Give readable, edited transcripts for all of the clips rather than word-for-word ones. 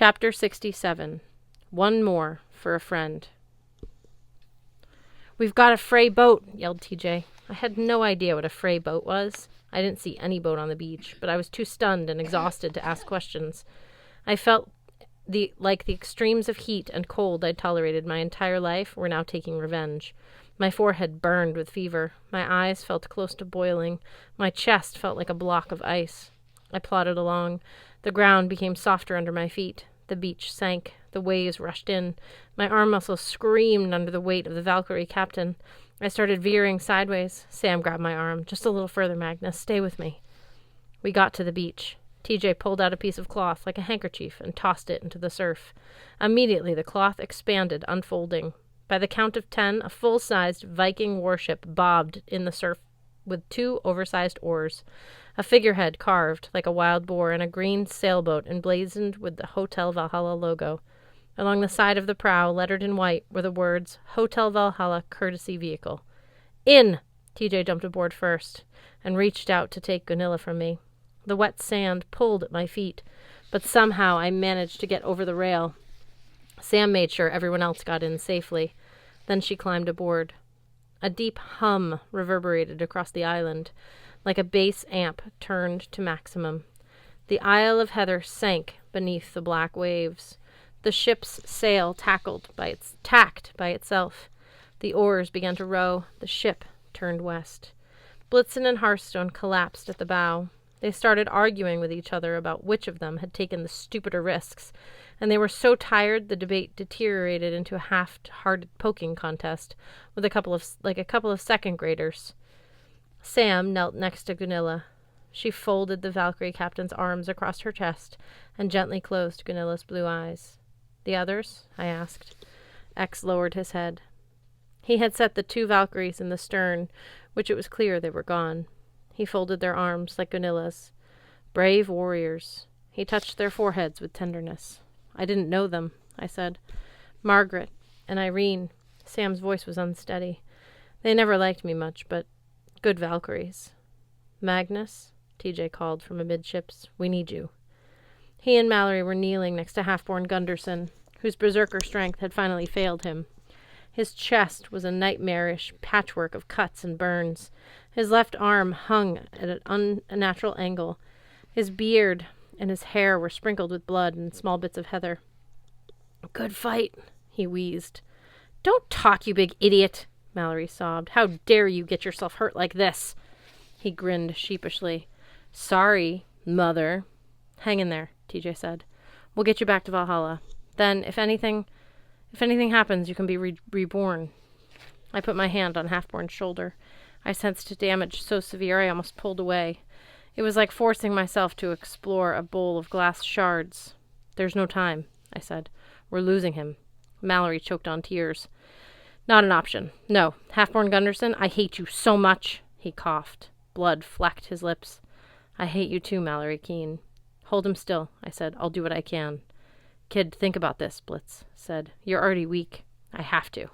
Chapter 67. One More for a Friend. "We've got a fray boat," yelled TJ. I had no idea what a fray boat was. I didn't see any boat on the beach, but I was too stunned and exhausted to ask questions. I felt like the extremes of heat and cold I'd tolerated my entire life were now taking revenge. My forehead burned with fever. My eyes felt close to boiling. My chest felt like a block of ice. I plodded along. The ground became softer under my feet. The beach sank. The waves rushed in. My arm muscles screamed under the weight of the Valkyrie captain. I started veering sideways. Sam grabbed my arm. "Just a little further, Magnus. Stay with me." We got to the beach. TJ pulled out a piece of cloth like a handkerchief and tossed it into the surf. Immediately the cloth expanded, unfolding. By the count of 10, a full-sized Viking warship bobbed in the surf with 2 oversized oars, a figurehead carved like a wild boar, and a green sailboat emblazoned with the Hotel Valhalla logo. Along the side of the prow, lettered in white, were the words, "Hotel Valhalla Courtesy Vehicle." "In!" TJ jumped aboard first and reached out to take Gunilla from me. The wet sand pulled at my feet, but somehow I managed to get over the rail. Sam made sure everyone else got in safely. Then she climbed aboard. A deep hum reverberated across the island, like a bass amp turned to maximum. The Isle of Heather sank beneath the black waves. The ship's sail tacked by itself. The oars began to row. The ship turned west. Blitzen and Hearthstone collapsed at the bow. They started arguing with each other about which of them had taken the stupider risks, and they were so tired the debate deteriorated into a half-hearted poking contest with a couple of second graders. Sam knelt next to Gunilla. She folded the Valkyrie captain's arms across her chest and gently closed Gunilla's blue eyes. "The others?" I asked. X lowered his head. He had set the 2 Valkyries in the stern, which it was clear they were gone. He folded their arms like Gunilla's. "Brave warriors." He touched their foreheads with tenderness. "I didn't know them," I said. "Margaret and Irene." Sam's voice was unsteady. "They never liked me much, but good Valkyries." "Magnus," TJ called from amidships, "we need you." He and Mallory were kneeling next to half-born Gunderson, whose berserker strength had finally failed him. His chest was a nightmarish patchwork of cuts and burns. His left arm hung at an unnatural angle. His beard and his hair were sprinkled with blood and small bits of heather. "Good fight," he wheezed. "Don't talk, you big idiot," Mallory sobbed. "How dare you get yourself hurt like this?" He grinned sheepishly. "Sorry, Mother." "Hang in there," TJ said. "We'll get you back to Valhalla. Then, if anything happens, you can be reborn." I put my hand on Halfborn's shoulder. I sensed damage so severe I almost pulled away. It was like forcing myself to explore a bowl of glass shards. "There's no time," I said. "We're losing him." Mallory choked on tears. "Not an option. No. Halfborn Gunderson, I hate you so much." He coughed. Blood flecked his lips. "I hate you too, Mallory Keene." "Hold him still," I said. "I'll do what I can." "Kid, think about this," Blitz said. "You're already weak." "I have to."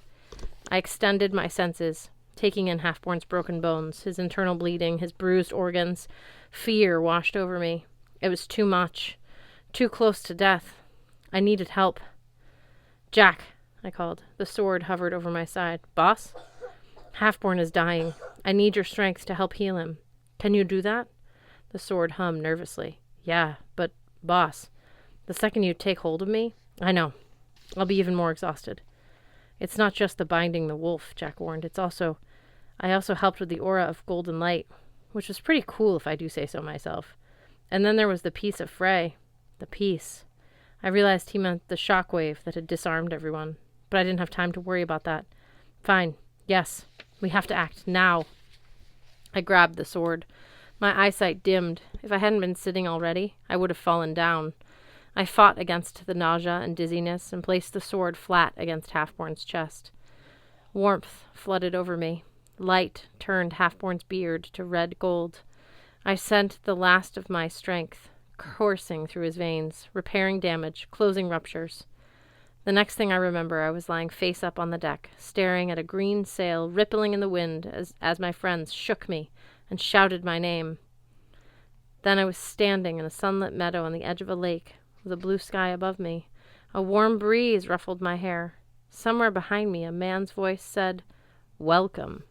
I extended my senses, taking in Halfborn's broken bones, his internal bleeding, his bruised organs. Fear washed over me. It was too much. Too close to death. I needed help. "Jack," I called. The sword hovered over my side. "Boss?" "Halfborn is dying. I need your strength to help heal him." "Can you do that?" The sword hummed nervously. "Yeah, but, boss, the second you take hold of me..." "I know. I'll be even more exhausted." "It's not just the binding the wolf," Jack warned. I also helped with the aura of golden light, which was pretty cool if I do say so myself. And then there was the piece of Frey. The piece. I realized he meant the shockwave that had disarmed everyone, but I didn't have time to worry about that. "Fine. Yes. We have to act. Now." I grabbed the sword. My eyesight dimmed. If I hadn't been sitting already, I would have fallen down. I fought against the nausea and dizziness and placed the sword flat against Halfborn's chest. Warmth flooded over me. Light turned Halfborn's beard to red gold. I sent the last of my strength coursing through his veins, repairing damage, closing ruptures. The next thing I remember, I was lying face up on the deck, staring at a green sail rippling in the wind as my friends shook me and shouted my name. Then I was standing in a sunlit meadow on the edge of a lake, the blue sky above me. A warm breeze ruffled my hair. Somewhere behind me, a man's voice said, "Welcome."